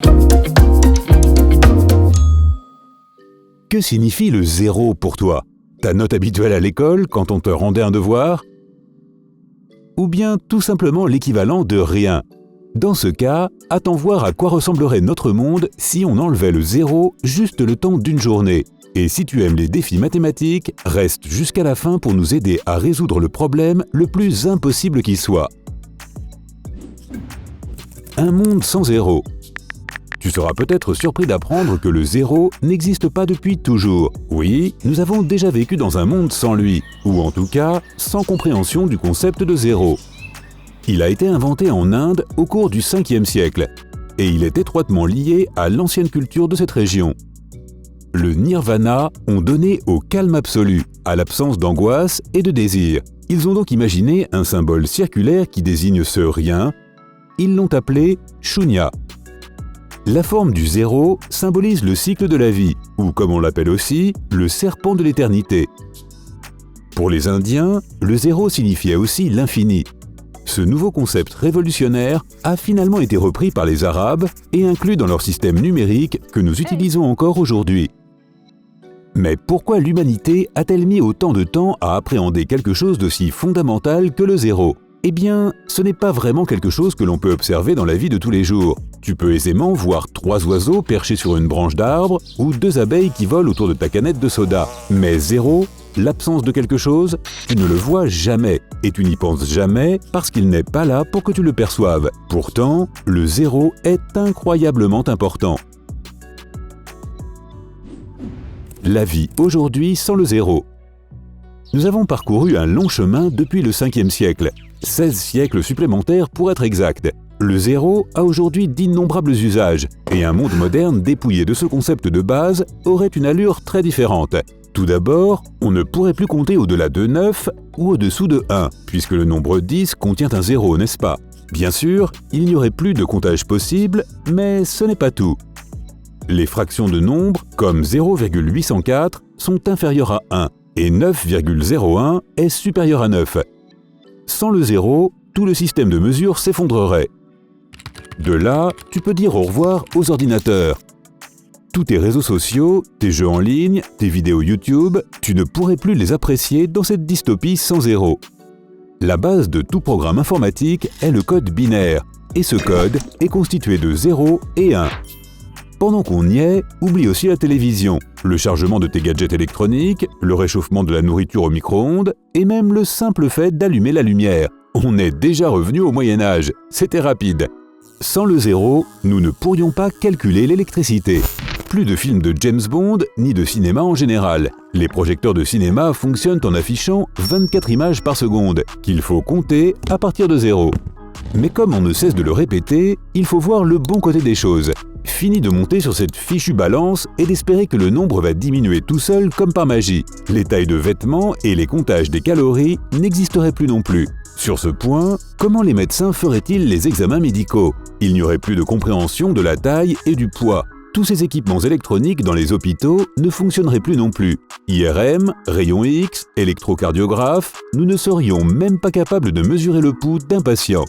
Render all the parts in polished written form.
Que signifie le zéro pour toi? Ta note habituelle à l'école quand on te rendait un devoir? Ou bien tout simplement l'équivalent de rien? Dans ce cas, attends voir à quoi ressemblerait notre monde si on enlevait le zéro juste le temps d'une journée. Et si tu aimes les défis mathématiques, reste jusqu'à la fin pour nous aider à résoudre le problème le plus impossible qui soit. Un monde sans zéro. Tu seras peut-être surpris d'apprendre que le zéro n'existe pas depuis toujours. Oui, nous avons déjà vécu dans un monde sans lui, ou en tout cas, sans compréhension du concept de zéro. Il a été inventé en Inde au cours du 5e siècle, et il est étroitement lié à l'ancienne culture de cette région. Le nirvana ont donné au calme absolu, à l'absence d'angoisse et de désir. Ils ont donc imaginé un symbole circulaire qui désigne ce rien. Ils l'ont appelé Shunya. La forme du zéro symbolise le cycle de la vie, ou comme on l'appelle aussi, le serpent de l'éternité. Pour les Indiens, le zéro signifiait aussi l'infini. Ce nouveau concept révolutionnaire a finalement été repris par les Arabes et inclus dans leur système numérique que nous utilisons encore aujourd'hui. Mais pourquoi l'humanité a-t-elle mis autant de temps à appréhender quelque chose d'aussi fondamental que le zéro? Eh bien, ce n'est pas vraiment quelque chose que l'on peut observer dans la vie de tous les jours. Tu peux aisément voir 3 oiseaux perchés sur une branche d'arbre ou 2 abeilles qui volent autour de ta canette de soda. Mais zéro, l'absence de quelque chose, tu ne le vois jamais et tu n'y penses jamais parce qu'il n'est pas là pour que tu le perçoives. Pourtant, le zéro est incroyablement important. La vie aujourd'hui sans le zéro. Nous avons parcouru un long chemin depuis le 5e siècle, 16 siècles supplémentaires pour être exact. Le zéro a aujourd'hui d'innombrables usages, et un monde moderne dépouillé de ce concept de base aurait une allure très différente. Tout d'abord, on ne pourrait plus compter au-delà de 9 ou au-dessous de 1, puisque le nombre 10 contient un zéro, n'est-ce pas? Bien sûr, il n'y aurait plus de comptage possible, mais ce n'est pas tout. Les fractions de nombres, comme 0,804, sont inférieures à 1, et 9,01 est supérieur à 9. Sans le zéro, tout le système de mesure s'effondrerait. De là, tu peux dire au revoir aux ordinateurs. Tous tes réseaux sociaux, tes jeux en ligne, tes vidéos YouTube, tu ne pourrais plus les apprécier dans cette dystopie sans zéro. La base de tout programme informatique est le code binaire, et ce code est constitué de 0 et 1. Pendant qu'on y est, oublie aussi la télévision, le chargement de tes gadgets électroniques, le réchauffement de la nourriture au micro-ondes et même le simple fait d'allumer la lumière. On est déjà revenu au Moyen-Âge, c'était rapide. Sans le zéro, nous ne pourrions pas calculer l'électricité. Plus de films de James Bond, ni de cinéma en général. Les projecteurs de cinéma fonctionnent en affichant 24 images par seconde, qu'il faut compter à partir de 0. Mais comme on ne cesse de le répéter, il faut voir le bon côté des choses. Fini de monter sur cette fichue balance et d'espérer que le nombre va diminuer tout seul comme par magie. Les tailles de vêtements et les comptages des calories n'existeraient plus non plus. Sur ce point, comment les médecins feraient-ils les examens médicaux? Il n'y aurait plus de compréhension de la taille et du poids. Tous ces équipements électroniques dans les hôpitaux ne fonctionneraient plus non plus. IRM, rayons X, électrocardiographe, nous ne serions même pas capables de mesurer le pouls d'un patient.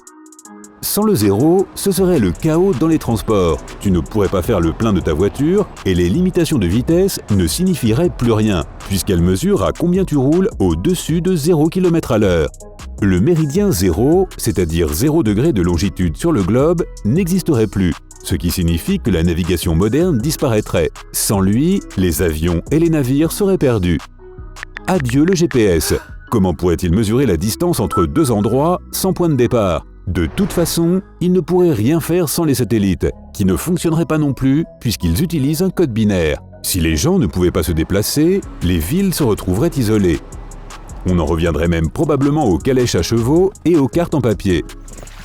Sans le zéro, ce serait le chaos dans les transports. Tu ne pourrais pas faire le plein de ta voiture et les limitations de vitesse ne signifieraient plus rien, puisqu'elles mesurent à combien tu roules au-dessus de 0 km à l'heure. Le méridien zéro, c'est-à-dire 0 degré de longitude sur le globe, n'existerait plus, ce qui signifie que la navigation moderne disparaîtrait. Sans lui, les avions et les navires seraient perdus. Adieu le GPS. Comment pourrait-il mesurer la distance entre 2 endroits sans point de départ? De toute façon, il ne pourrait rien faire sans les satellites, qui ne fonctionneraient pas non plus puisqu'ils utilisent un code binaire. Si les gens ne pouvaient pas se déplacer, les villes se retrouveraient isolées. On en reviendrait même probablement aux calèches à chevaux et aux cartes en papier.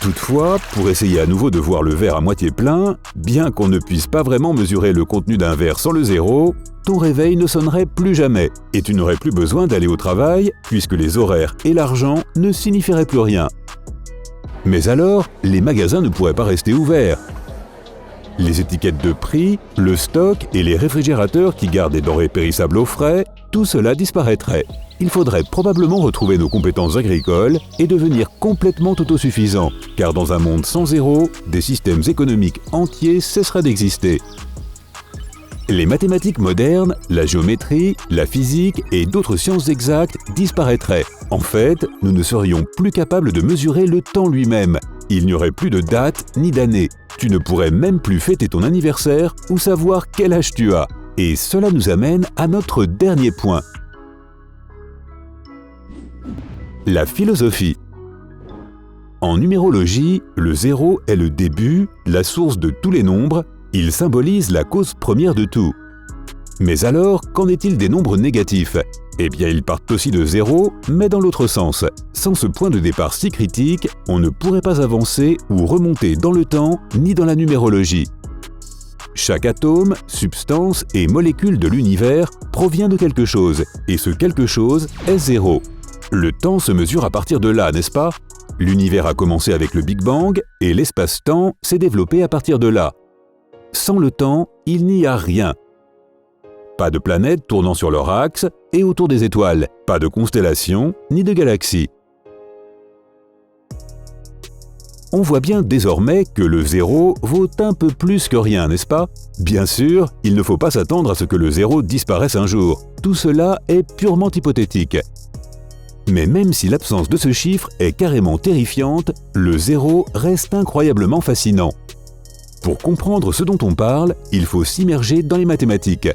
Toutefois, pour essayer à nouveau de voir le verre à moitié plein, bien qu'on ne puisse pas vraiment mesurer le contenu d'un verre sans le zéro, ton réveil ne sonnerait plus jamais et tu n'aurais plus besoin d'aller au travail puisque les horaires et l'argent ne signifieraient plus rien. Mais alors, les magasins ne pourraient pas rester ouverts. Les étiquettes de prix, le stock et les réfrigérateurs qui gardent des denrées périssables au frais, tout cela disparaîtrait. il faudrait probablement retrouver nos compétences agricoles et devenir complètement autosuffisants, car dans un monde sans zéro, des systèmes économiques entiers cesseraient d'exister. Les mathématiques modernes, la géométrie, la physique et d'autres sciences exactes disparaîtraient. En fait, nous ne serions plus capables de mesurer le temps lui-même. Il n'y aurait plus de date ni d'année. Tu ne pourrais même plus fêter ton anniversaire ou savoir quel âge tu as. Et cela nous amène à notre dernier point. La philosophie. En numérologie, le zéro est le début, la source de tous les nombres. Il symbolise la cause première de tout. Mais alors, qu'en est-il des nombres négatifs? Eh bien, ils partent aussi de zéro, mais dans l'autre sens. Sans ce point de départ si critique, on ne pourrait pas avancer ou remonter dans le temps, ni dans la numérologie. Chaque atome, substance et molécule de l'univers provient de quelque chose, et ce quelque chose est zéro. Le temps se mesure à partir de là, n'est-ce pas? L'univers a commencé avec le Big Bang, et l'espace-temps s'est développé à partir de là. Sans le temps, il n'y a rien. Pas de planètes tournant sur leur axe et autour des étoiles, pas de constellations ni de galaxies. On voit bien désormais que le zéro vaut un peu plus que rien, n'est-ce pas? Bien sûr, il ne faut pas s'attendre à ce que le zéro disparaisse un jour. Tout cela est purement hypothétique. Mais même si l'absence de ce chiffre est carrément terrifiante, le zéro reste incroyablement fascinant. Pour comprendre ce dont on parle, il faut s'immerger dans les mathématiques.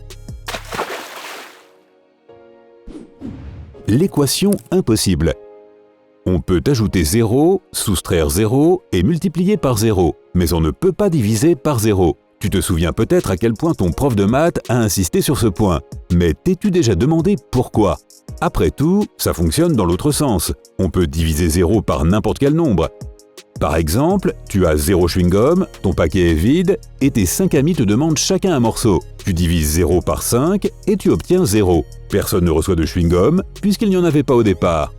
L'équation impossible. On peut ajouter 0, soustraire 0 et multiplier par 0, mais on ne peut pas diviser par 0. Tu te souviens peut-être à quel point ton prof de maths a insisté sur ce point, mais t'es-tu déjà demandé pourquoi? Après tout, ça fonctionne dans l'autre sens. On peut diviser 0 par n'importe quel nombre. Par exemple, tu as 0 chewing-gum, ton paquet est vide et tes 5 amis te demandent chacun un morceau. Tu divises 0 par 5 et tu obtiens 0. Personne ne reçoit de chewing-gum puisqu'il n'y en avait pas au départ.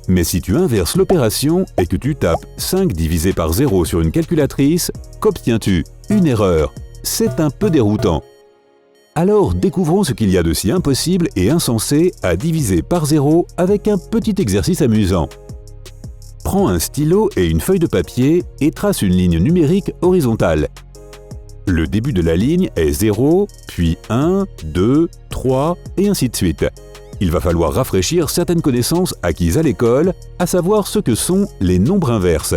Mais si tu inverses l'opération et que tu tapes 5 divisé par 0 sur une calculatrice, qu'obtiens-tu? Une erreur. C'est un peu déroutant. Alors découvrons ce qu'il y a de si impossible et insensé à diviser par 0 avec un petit exercice amusant. Prends un stylo et une feuille de papier et trace une ligne numérique horizontale. Le début de la ligne est 0, puis 1, 2, 3 et ainsi de suite. Il va falloir rafraîchir certaines connaissances acquises à l'école, à savoir ce que sont les nombres inverses.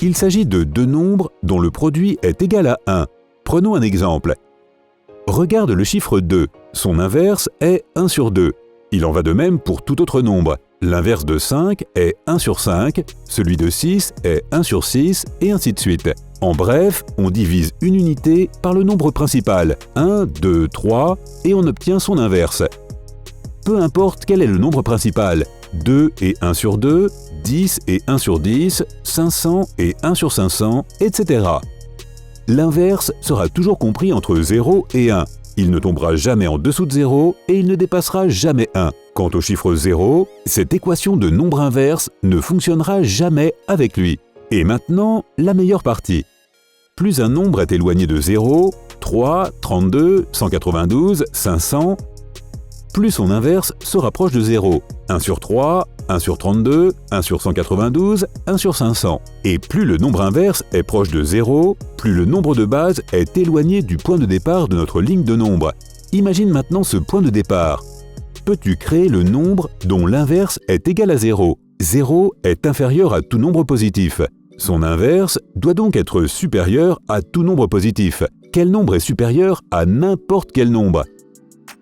Il s'agit de deux nombres dont le produit est égal à 1. Prenons un exemple. Regarde le chiffre 2. Son inverse est 1 sur 2. Il en va de même pour tout autre nombre. L'inverse de 5 est 1 sur 5, celui de 6 est 1 sur 6, et ainsi de suite. En bref, on divise une unité par le nombre principal, 1, 2, 3, et on obtient son inverse. Peu importe quel est le nombre principal, 2 et 1 sur 2, 10 et 1 sur 10, 500 et 1 sur 500, etc. L'inverse sera toujours compris entre 0 et 1. Il ne tombera jamais en dessous de 0 et il ne dépassera jamais 1. Quant au chiffre 0, cette équation de nombre inverse ne fonctionnera jamais avec lui. Et maintenant, la meilleure partie. Plus un nombre est éloigné de 0, 3, 32, 192, 500, plus son inverse se rapproche de 0. 1 sur 3, 1 sur 32, 1 sur 192, 1 sur 500. Et plus le nombre inverse est proche de 0, plus le nombre de base est éloigné du point de départ de notre ligne de nombres. Imagine maintenant ce point de départ. Peux-tu créer le nombre dont l'inverse est égal à 0? 0 est inférieur à tout nombre positif. Son inverse doit donc être supérieur à tout nombre positif. Quel nombre est supérieur à n'importe quel nombre?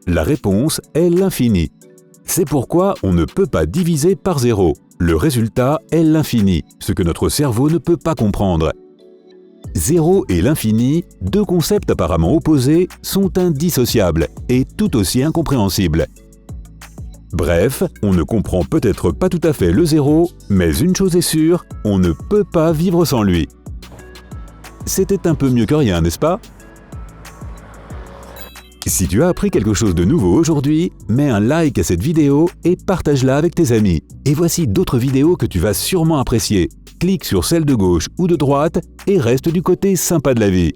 La réponse est l'infini. C'est pourquoi on ne peut pas diviser par 0. Le résultat est l'infini, ce que notre cerveau ne peut pas comprendre. 0 et l'infini, deux concepts apparemment opposés, sont indissociables et tout aussi incompréhensibles. Bref, on ne comprend peut-être pas tout à fait le 0, mais une chose est sûre, on ne peut pas vivre sans lui. C'était un peu mieux que rien, n'est-ce pas? Si tu as appris quelque chose de nouveau aujourd'hui, mets un like à cette vidéo et partage-la avec tes amis. Et voici d'autres vidéos que tu vas sûrement apprécier. Clique sur celle de gauche ou de droite et reste du côté sympa de la vie.